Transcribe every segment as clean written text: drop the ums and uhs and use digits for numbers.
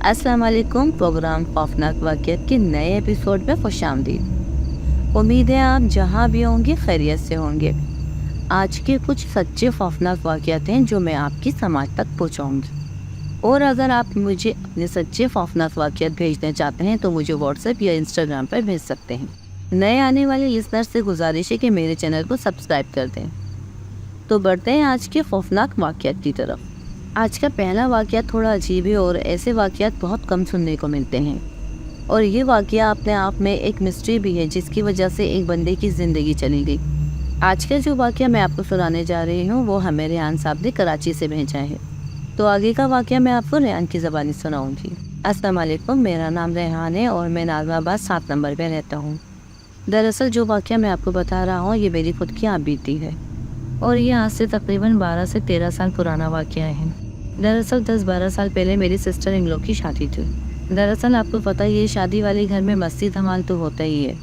अस्सलाम वालेकुम। प्रोग्राम खौफनाक वाक़ियात के नए एपिसोड में खुशामदीद। उम्मीद है आप जहाँ भी होंगे खैरियत से होंगे। आज के कुछ सच्चे खौफनाक वाक़ियात हैं जो मैं आपकी समाज तक पहुँचाऊँगी। और अगर आप मुझे अपने सच्चे खौफनाक वाक़ियात भेजना चाहते हैं तो मुझे व्हाट्सएप या इंस्टाग्राम पर भेज सकते हैं। नए आने वाले लिसनर से गुजारिश है कि मेरे चैनल को सब्सक्राइब कर दें। तो बढ़ते हैं आज के खौफनाक वाक़ियात की तरफ। आज का पहला वाक़या थोड़ा अजीब है और ऐसे वाक़यात बहुत कम सुनने को मिलते हैं। और ये वाक़या अपने आप में एक मिस्ट्री भी है जिसकी वजह से एक बंदे की ज़िंदगी चली गई। आज का जो वाक़या मैं आपको सुनाने जा रही हूँ वो हमें रेहान साहब ने कराची से भेजा है। तो आगे का वाक़या मैं आपको रेहान की ज़बानी सुनाऊँगी। अस्सलाम वालेकुम, मेरा नाम रेहान है और मैं नाज़िमाबाद 7 नंबर पर रहता हूँ। दरअसल जो वाक़या मैं आपको बता रहा हूँ ये मेरी खुद की आप बीती है और ये आज से तकरीबन 12 से 13 साल पुराना वाक़या है। दरअसल 10-12 साल पहले मेरी सिस्टर इन लोग की शादी थी। दरअसल आपको पता ही है शादी वाले घर में मस्ती धमाल तो होता ही है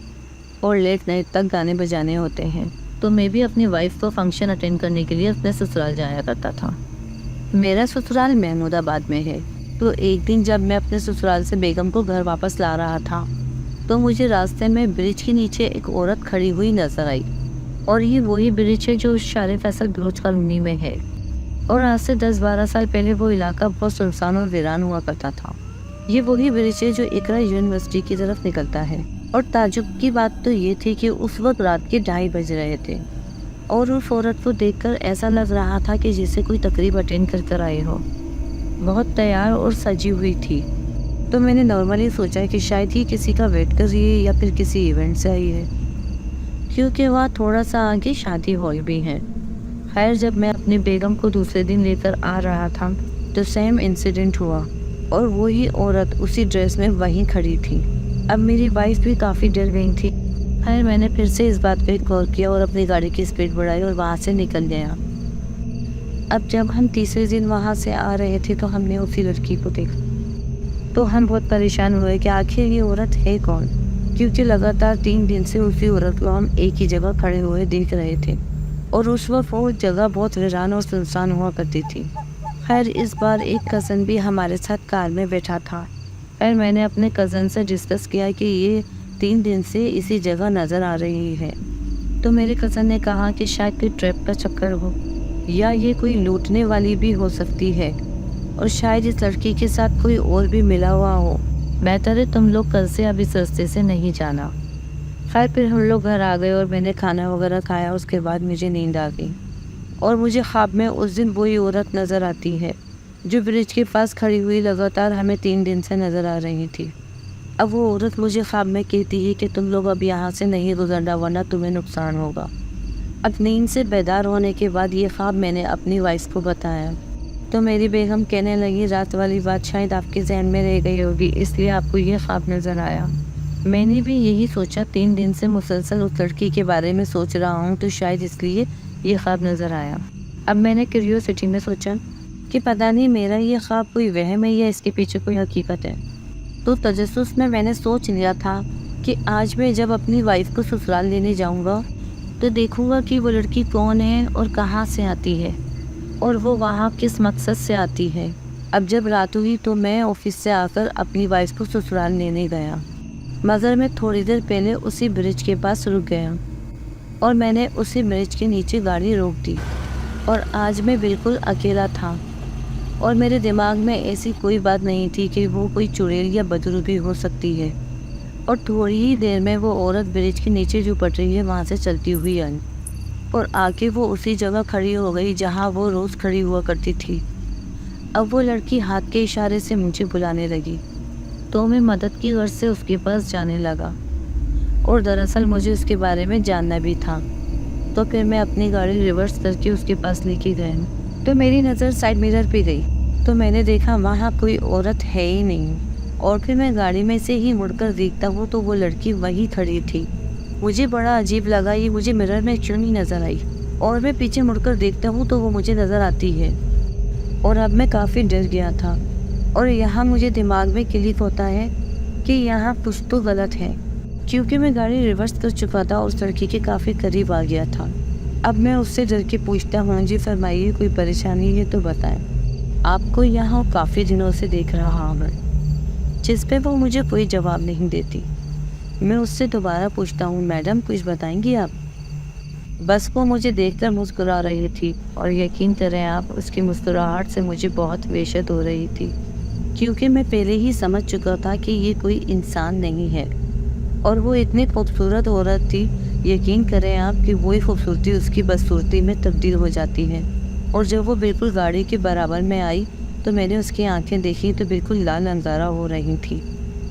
और लेट नाइट तक गाने बजाने होते हैं। तो मैं भी अपनी वाइफ को फंक्शन अटेंड करने के लिए अपने ससुराल जाया करता था। मेरा ससुराल महमूदाबाद में है। तो एक दिन जब मैं अपने ससुराल से बेगम को घर वापस ला रहा था तो मुझे रास्ते में ब्रिज के नीचे एक औरत खड़ी हुई नजर आई। और ये वही ब्रिज है जो शारे फैसल बलोच कॉलोनी में है। और आज से 10-12 साल पहले वो इलाका बहुत सुनसान और वीरान हुआ करता था। ये वही ब्रिज है जो इकरा यूनिवर्सिटी की तरफ निकलता है। और ताज्जुब की बात तो ये थी कि उस वक्त रात के 2:30 बज रहे थे और उस औरत को देखकर ऐसा लग रहा था कि जैसे कोई तकरीब अटेंड कर कर आई हो। बहुत तैयार और सजी हुई थी। तो मैंने नॉर्मली सोचा कि शायद ही किसी का वेट कर रही है या फिर किसी इवेंट से आई है, क्योंकि वहाँ थोड़ा सा आगे शादी हॉल भी है। खैर जब मैं अपनी बेगम को दूसरे दिन लेकर आ रहा था तो सेम इंसिडेंट हुआ और वही औरत उसी ड्रेस में वहीं खड़ी थी। अब मेरी वाइफ भी काफ़ी डर गई थी। खैर मैंने फिर से इस बात पे गौर किया और अपनी गाड़ी की स्पीड बढ़ाई और वहाँ से निकल गया। अब जब हम तीसरे दिन वहाँ से आ रहे थे तो हमने उसी लड़की को देखा। तो हम बहुत परेशान हुए कि आखिर ये औरत है कौन, क्योंकि लगातार 3 दिन से उसी औरत को हम एक ही जगह खड़े हुए देख रहे थे और उस वक्त वो जगह बहुत वीरान और सुनसान हुआ करती थी। खैर इस बार एक कज़न भी हमारे साथ कार में बैठा था। खैर मैंने अपने कज़न से डिस्कस किया कि ये 3 दिन से इसी जगह नज़र आ रही है। तो मेरे कज़न ने कहा कि शायद कोई ट्रैप का चक्कर हो या ये कोई लूटने वाली भी हो सकती है और शायद इस लड़की के साथ कोई और भी मिला हुआ हो। बेहतर है तुम लोग कल से अब इस रास्ते से नहीं जाना। खैर फिर हम लोग घर आ गए और मैंने खाना वगैरह खाया। उसके बाद मुझे नींद आ गई और मुझे ख्वाब में उस दिन वही औरत नज़र आती है जो ब्रिज के पास खड़ी हुई लगातार हमें 3 दिन से नज़र आ रही थी। अब वो औरत मुझे ख्वाब में कहती है कि तुम लोग अब यहाँ से नहीं गुजरना वरना तुम्हें नुकसान होगा। अब नींद से बेदार होने के बाद ये ख्वाब मैंने अपनी वाइफ को बताया तो मेरी बेगम कहने लगी रात वाली बात शायद आपके जहन में रह गई होगी इसलिए आपको ये ख्वाब नज़र आया। मैंने भी यही सोचा, 3 दिन से मुसलसल उस लड़की के बारे में सोच रहा हूँ तो शायद इसलिए ये ख्वाब नज़र आया। अब मैंने क्यूरियोसिटी में सोचा कि पता नहीं मेरा ये ख्वाब कोई वहम है या इसके पीछे कोई हकीकत है। तो तजस्सुस में मैंने सोच लिया था कि आज मैं जब अपनी वाइफ को ससुराल लेने जाऊँगा तो देखूँगा कि वो लड़की कौन है और कहाँ से आती है और वो वहाँ किस मकसद से आती है। अब जब रात हुई तो मैं ऑफिस से आकर अपनी वाइफ को ससुराल लेने गया, मगर मैं थोड़ी देर पहले उसी ब्रिज के पास रुक गया और मैंने उसी ब्रिज के नीचे गाड़ी रोक दी। और आज मैं बिल्कुल अकेला था और मेरे दिमाग में ऐसी कोई बात नहीं थी कि वो कोई चुड़ैल या बदरू भी हो सकती है। और थोड़ी ही देर में वो औरत ब्रिज के नीचे जो पटरी है वहाँ से चलती हुई आई और आके वो उसी जगह खड़ी हो गई जहाँ वो रोज़ खड़ी हुआ करती थी। अब वो लड़की हाथ के इशारे से मुझे बुलाने लगी तो मैं मदद की गर्ज से उसके पास जाने लगा और दरअसल मुझे उसके बारे में जानना भी था। तो फिर मैं अपनी गाड़ी रिवर्स करके उसके पास लेके गया तो मेरी नज़र साइड मिरर पे गई तो मैंने देखा वहाँ कोई औरत है ही नहीं। और फिर मैं गाड़ी में से ही मुड़कर देखता हूँ तो वो लड़की वही खड़ी थी। मुझे बड़ा अजीब लगा, ये मुझे मिरर में क्यों नहीं नज़र आई। और मैं पीछे मुड़कर देखता हूँ तो वो मुझे नज़र आती है। और अब मैं काफ़ी डर गया था और यहाँ मुझे दिमाग में क्लिक होता है कि यहाँ कुछ तो गलत है, क्योंकि मैं गाड़ी रिवर्स कर चुका था और उस लड़की के काफ़ी करीब आ गया था। अब मैं उससे डर के पूछता हूँ, जी फरमाइए कोई परेशानी है तो बताएं, आपको यहाँ काफ़ी दिनों से देख रहा हूँ। जिस पे वो मुझे कोई जवाब नहीं देती। मैं उससे दोबारा पूछता हूँ, मैडम कुछ बताएंगी आप? बस वो मुझे देखकर मुस्कुरा रही थी और यकीन करें आप, उसकी मुस्कुराहट से मुझे बहुत वहशत हो रही थी, क्योंकि मैं पहले ही समझ चुका था कि ये कोई इंसान नहीं है और वो इतनी खूबसूरत औरत थी। यकीन करें आप कि वही खूबसूरती उसकी बदसूरती में तब्दील हो जाती है। और जब वो बिल्कुल गाड़ी के बराबर में आई तो मैंने उसकी आंखें देखी तो बिल्कुल लाल अंगारा हो रही थी।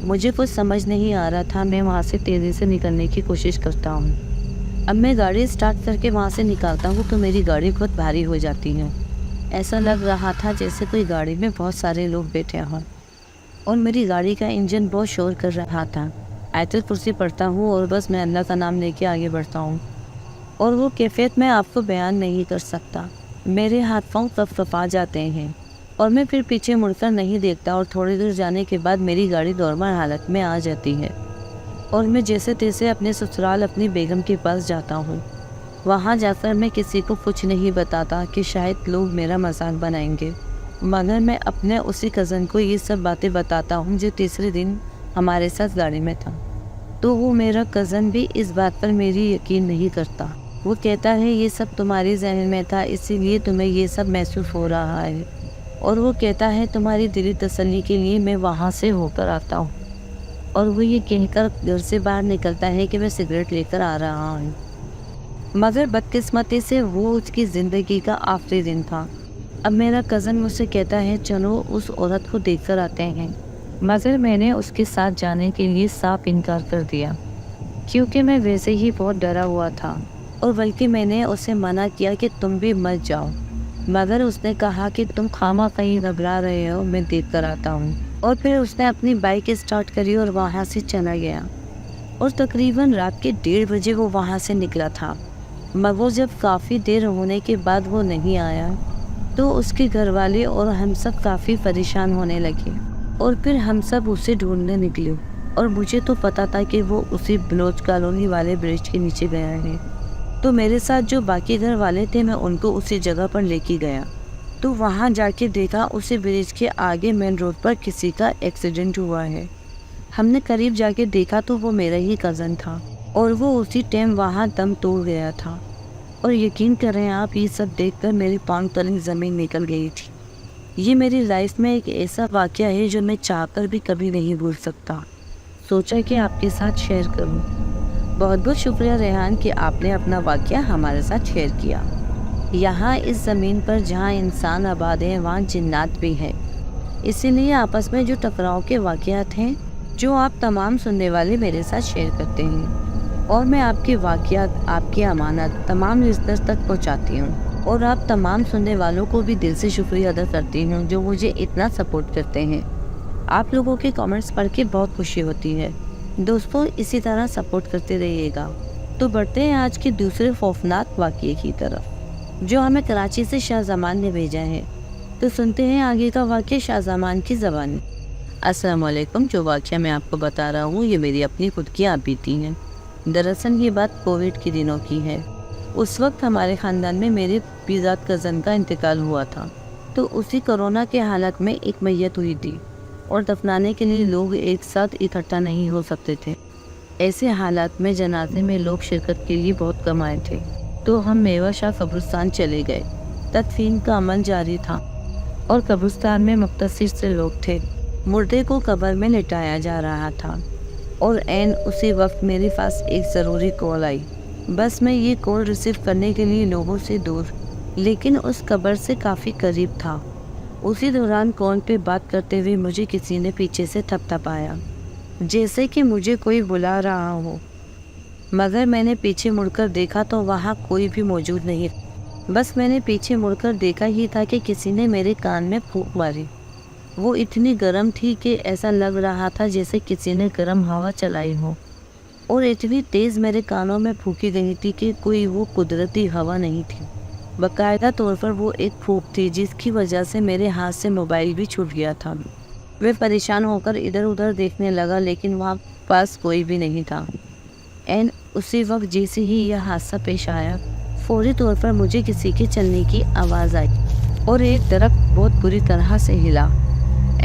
मुझे कुछ समझ नहीं आ रहा था। मैं वहाँ से तेज़ी से निकलने की कोशिश करता हूँ। अब मैं गाड़ी स्टार्ट करके वहाँ से निकलता हूँ तो मेरी गाड़ी बहुत भारी हो जाती है। ऐसा लग रहा था जैसे कोई गाड़ी में बहुत सारे लोग बैठे हों और मेरी गाड़ी का इंजन बहुत शोर कर रहा था। आयतुल कुर्सी पढ़ता हूँ और बस मैं अल्लाह का नाम लेके आगे बढ़ता हूँ और वो कैफियत मैं आपको बयान नहीं कर सकता। मेरे हाथ पाँव कँपा जाते हैं और मैं फिर पीछे मुड़कर नहीं देखता और थोड़ी दूर जाने के बाद मेरी गाड़ी नॉर्मल हालत में आ जाती है और मैं जैसे तैसे अपने ससुराल अपनी बेगम के पास जाता हूँ। वहाँ जाकर मैं किसी को कुछ नहीं बताता कि शायद लोग मेरा मजाक बनाएंगे, मगर मैं अपने उसी कज़न को ये सब बातें बताता हूँ जो तीसरे दिन हमारे साथ गाड़ी में था। तो वो मेरा कज़न भी इस बात पर मेरी यकीन नहीं करता। वो कहता है ये सब तुम्हारे जहन में था, इसीलिए तुम्हें ये सब महसूस हो रहा है। और वो कहता है तुम्हारी दिली तसल्ली के लिए मैं वहाँ से होकर आता हूँ। और वो ये कहकर घर से बाहर निकलता है कि मैं सिगरेट लेकर आ रहा हूँ। मगर बदकिस्मती से वो उसकी ज़िंदगी का आखिरी दिन था। अब मेरा कज़न मुझसे कहता है चलो उस औरत को देख कर आते हैं, मगर मैंने उसके साथ जाने के लिए साफ इनकार कर दिया, क्योंकि मैं वैसे ही बहुत डरा हुआ था। और बल्कि मैंने उसे मना किया कि तुम भी मत जाओ, मगर उसने कहा कि तुम खामा कहीं घबरा रहे हो, मैं देख कर आता हूँ। और फिर उसने अपनी बाइक स्टार्ट करी और वहाँ से चला गया। और तकरीबन रात के 1:30 बजे वो वहाँ से निकला था। मगर जब काफ़ी देर होने के बाद वो नहीं आया तो उसके घर वाले और हम सब काफ़ी परेशान होने लगे और फिर हम सब उसे ढूंढने निकले। और मुझे तो पता था कि वो उसी बलोच कॉलोनी वाले ब्रिज के नीचे गया है। तो मेरे साथ जो बाकी घर वाले थे मैं उनको उसी जगह पर लेके गया। तो वहाँ जाके देखा उसी ब्रिज के आगे मेन रोड पर किसी का एक्सीडेंट हुआ है। हमने करीब जाके देखा तो वो मेरा ही कज़न था और वो उसी टाइम वहाँ दम तोड़ गया था। और यकीन करें आप, ये सब देखकर मेरी पाँव तले ज़मीन निकल गई थी। ये मेरी लाइफ में एक ऐसा वाक़या है जो मैं चाहकर भी कभी नहीं भूल सकता। सोचा कि आपके साथ शेयर करूं। बहुत बहुत शुक्रिया रेहान कि आपने अपना वाक़या हमारे साथ शेयर किया। यहाँ इस ज़मीन पर जहाँ इंसान आबाद हैं वहाँ जिन्नात भी हैं, इसीलिए आपस में जो टकराव के वाक़यात हैं जो आप तमाम सुनने वाले मेरे साथ शेयर करते हैं, और मैं आपके वाक़यात, आपकी अमानत तमाम लिस्टर्स तक पहुँचाती हूँ। और आप तमाम सुनने वालों को भी दिल से शुक्रिया अदा करती हूँ जो मुझे इतना सपोर्ट करते हैं। आप लोगों के कमेंट्स पढ़ के बहुत खुशी होती है। दोस्तों इसी तरह सपोर्ट करते रहिएगा। तो बढ़ते हैं आज के दूसरे खौफनाक वाक़ये की तरफ, जो हमें कराची से शाहज़मान ने भेजा है। तो सुनते हैं आगे का वाक़या शाहज़मान की ज़बानी। अस्सलाम वालेकुम। जो वाक़या मैं आपको बता रहा हूँ ये मेरी अपनी खुद की आप बीती है। दरअसल ये बात कोविड के दिनों की है। उस वक्त हमारे ख़ानदान में मेरे पीज़ाद कज़न का इंतकाल हुआ था। तो उसी कोरोना के हालत में एक मैयत हुई थी और दफनाने के लिए लोग एक साथ इकट्ठा नहीं हो सकते थे। ऐसे हालात में जनाजे में लोग शिरकत के लिए बहुत कम आए थे। तो हम मेवा शाह कब्रिस्तान चले गए। तदफीन का अमल जारी था और कब्रिस्तान में मुख्तसिर से लोग थे। मुर्दे को कब्र में लिटाया जा रहा था और ऐन उसी वक्त मेरे पास एक ज़रूरी कॉल आई। बस मैं ये कॉल रिसीव करने के लिए लोगों से दूर, लेकिन उस कब्र से काफ़ी करीब था। उसी दौरान कॉल पे बात करते हुए मुझे किसी ने पीछे से थपथपाया, जैसे कि मुझे कोई बुला रहा हो। मगर मैंने पीछे मुड़कर देखा तो वहाँ कोई भी मौजूद नहीं। बस मैंने पीछे मुड़कर देखा ही था कि किसी ने मेरे कान में फूंक मारी। वो इतनी गर्म थी कि ऐसा लग रहा था जैसे किसी ने गर्म हवा चलाई हो, और इतनी तेज़ मेरे कानों में फूंकी गई थी कि कोई वो कुदरती हवा नहीं थी। बाकायदा तौर पर वो एक फूंक थी जिसकी वजह से मेरे हाथ से मोबाइल भी छूट गया था। वे परेशान होकर इधर उधर देखने लगा, लेकिन वहाँ पास कोई भी नहीं था। एन उसी वक्त जैसे ही यह हादसा पेश आया, फौरी तौर पर मुझे किसी के चलने की आवाज़ आई और एक दरख्त बहुत बुरी तरह से हिला।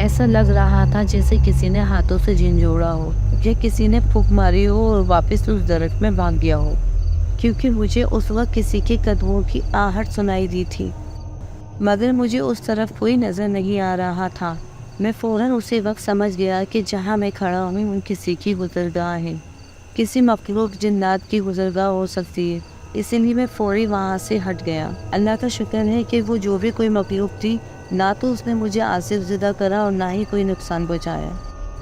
ऐसा लग रहा था जैसे किसी ने हाथों से झिंझोड़ा हो या किसी ने फूंक मारी हो और वापस उस दरख्त में भाग गया हो, क्योंकि मुझे उस वक्त किसी के कदमों की आहट सुनाई दी थी, मगर मुझे उस तरफ कोई नज़र नहीं आ रहा था। मैं फ़ौरन उसी वक्त समझ गया कि जहाँ मैं खड़ा हूँ वो किसी की गुज़रगाह है, किसी मखलूक जिन्नात की गुज़रगाह हो सकती है। इसीलिए मैं फ़ौरी वहाँ से हट गया। अल्लाह का शुक्र है कि वो जो भी कोई मखलूक थी, ना तो उसने मुझे आसिफ ज़िदा करा और ना ही कोई नुकसान पहुँचाया।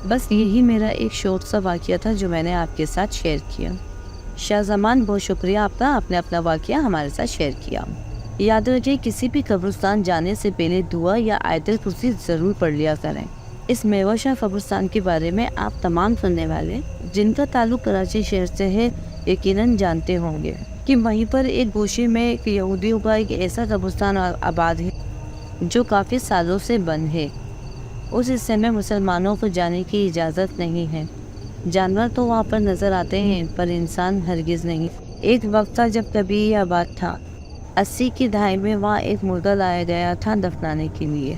बस यही मेरा एक शॉर्ट सा वाक़या था जो मैंने आपके साथ शेयर किया। शाहज़मान, बहुत शुक्रिया आपका, आपने अपना वाक़या हमारे साथ शेयर किया। याद रखिए, किसी भी कब्रिस्तान जाने से पहले दुआ या आयतुल कुर्सी ज़रूर पढ़ लिया करें। इस मेवाशाह कब्रिस्तान के बारे में आप तमाम सुनने वाले जिनका ताल्लुक़ कराची शहर से है यकीनन जानते होंगे कि वहीं पर एक गोशे में एक यहूदियों का एक ऐसा कब्रिस्तान आबाद है जो काफ़ी सालों से बंद है। उस हिस्से में मुसलमानों को जाने की इजाज़त नहीं है। जानवर तो वहाँ पर नज़र आते हैं पर इंसान हरगिज़ नहीं। एक वक्त था जब कभी ये आबाद था। 80 की दहाई में वहाँ एक मुर्गा लाया गया था दफनाने के लिए।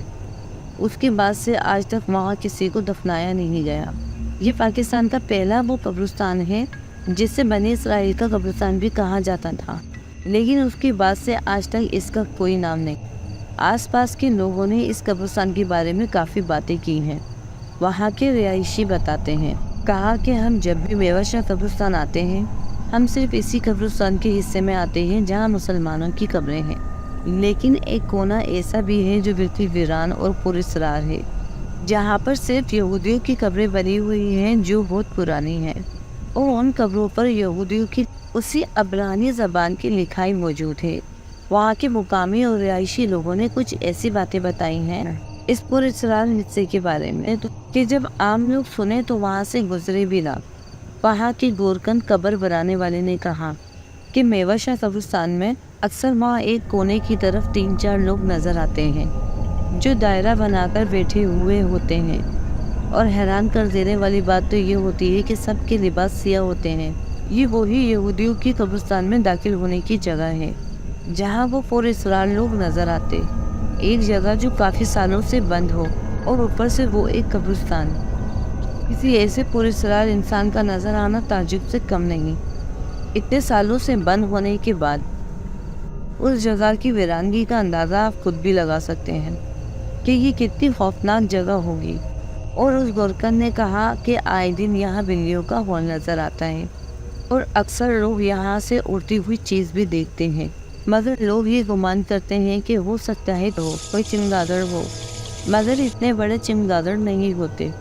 उसके बाद से आज तक वहाँ किसी को दफनाया नहीं गया। ये पाकिस्तान का पहला वो कब्रिस्तान है जिसे बनी इसराइल का कब्रिस्तान भी कहा जाता था, लेकिन उसके बाद से आज तक इसका कोई नाम नहीं। आसपास के लोगों ने इस कब्रिस्तान के बारे में काफ़ी बातें की हैं। वहाँ के रिहायशी बताते हैं, कहा कि हम जब भी मेवाशाह कब्रिस्तान आते हैं, हम सिर्फ इसी कब्रिस्तान के हिस्से में आते हैं जहाँ मुसलमानों की कब्रें हैं, लेकिन एक कोना ऐसा भी है जो बिल्कुल वीरान और पुरअसरार है, जहाँ पर सिर्फ यहूदियों की कब्रें बनी हुई हैं जो बहुत पुरानी हैं, और उन कब्रों पर यहूदियों की उसी अब्रानी ज़बान की लिखाई मौजूद है। वहाँ के मुकामी और रिहायशी लोगों ने कुछ ऐसी बातें बताई हैं इस पुरअसरार हिस्से के बारे में कि जब आम लोग सुने तो वहाँ से गुजरे भी ना। वहाँ के गोरकंद कब्र बनाने वाले ने कहा कि मेवाशाह कब्रिस्तान में अक्सर वहाँ एक कोने की तरफ 3-4 लोग नज़र आते हैं जो दायरा बनाकर बैठे हुए होते हैं, और हैरान कर देने वाली बात तो ये होती है कि सबके लिबास सियाह होते हैं। ये वही यहूदियों की कब्रिस्तान में दाखिल होने की जगह है जहाँ वो पुरअसरार लोग नज़र आते। एक जगह जो काफ़ी सालों से बंद हो और ऊपर से वो एक कब्रिस्तान। किसी ऐसे पुरअसरार इंसान का नज़र आना ताज्जुब से कम नहीं। इतने सालों से बंद होने के बाद उस जगह की वीरानगी का अंदाज़ा आप खुद भी लगा सकते हैं कि ये कितनी खौफनाक जगह होगी। और उस गोरकन ने कहा कि आए दिन यहाँ बिल्लियों का हॉल नज़र आता है और अक्सर लोग यहाँ से उड़ती हुई चीज़ भी देखते हैं, मगर लोग ये गुमान करते हैं कि हो सकता है तो कोई चमगादड़ हो, मगर इतने बड़े चमगादड़ नहीं होते।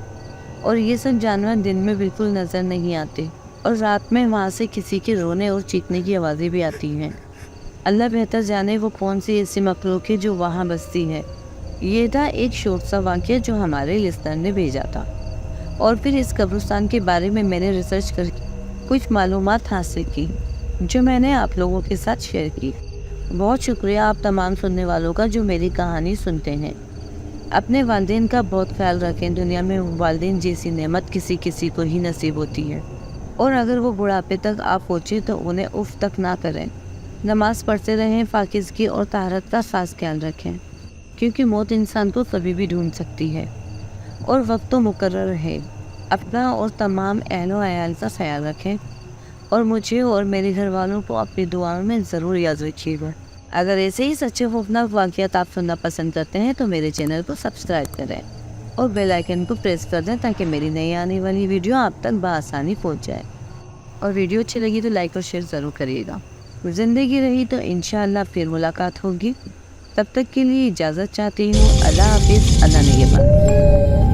और ये सब जानवर दिन में बिल्कुल नज़र नहीं आते, और रात में वहाँ से किसी के रोने और चीखने की आवाज़ें भी आती हैं। अल्लाह बेहतर जाने वो कौन सी ऐसी मखलूक है जो वहाँ बसती है। ये था एक शॉर्ट सा वाक़या जो हमारे लिस्टर ने भेजा था, और फिर इस कब्रिस्तान के बारे में मैंने रिसर्च करके कुछ मालूमात हासिल की जो मैंने आप लोगों के साथ शेयर की। बहुत शुक्रिया आप तमाम सुनने वालों का जो मेरी कहानी सुनते हैं। अपने वालिदैन का बहुत ख्याल रखें। दुनिया में वालिदैन जैसी नेमत किसी किसी को ही नसीब होती है, और अगर वो बुढ़ापे तक आप पहुँचे तो उन्हें उफ तक ना करें। नमाज़ पढ़ते रहें, पाकीज़गी और तहरत का खास ख्याल रखें, क्योंकि मौत इंसान को कभी भी ढूंढ सकती है और वक्त तो मुकर्रर है। अपना और तमाम अहलो अयाल का ख्याल रखें, और मुझे और मेरे घर वालों को अपनी दुआओं में ज़रूर याद रखिएगा। अगर ऐसे ही सच्चे खौफनाक वाक़यात आप सुनना पसंद करते हैं तो मेरे चैनल को सब्सक्राइब करें और बेल आइकन को प्रेस कर दें ताकि मेरी नई आने वाली वीडियो आप तक बआसानी पहुंच जाए। और वीडियो अच्छी लगी तो लाइक और शेयर ज़रूर करिएगा। ज़िंदगी रही तो इंशाअल्लाह फिर मुलाकात होगी। तब तक के लिए इजाज़त चाहती हूँ। अल्लाह हाफिज़। अल्लाह निगहबान।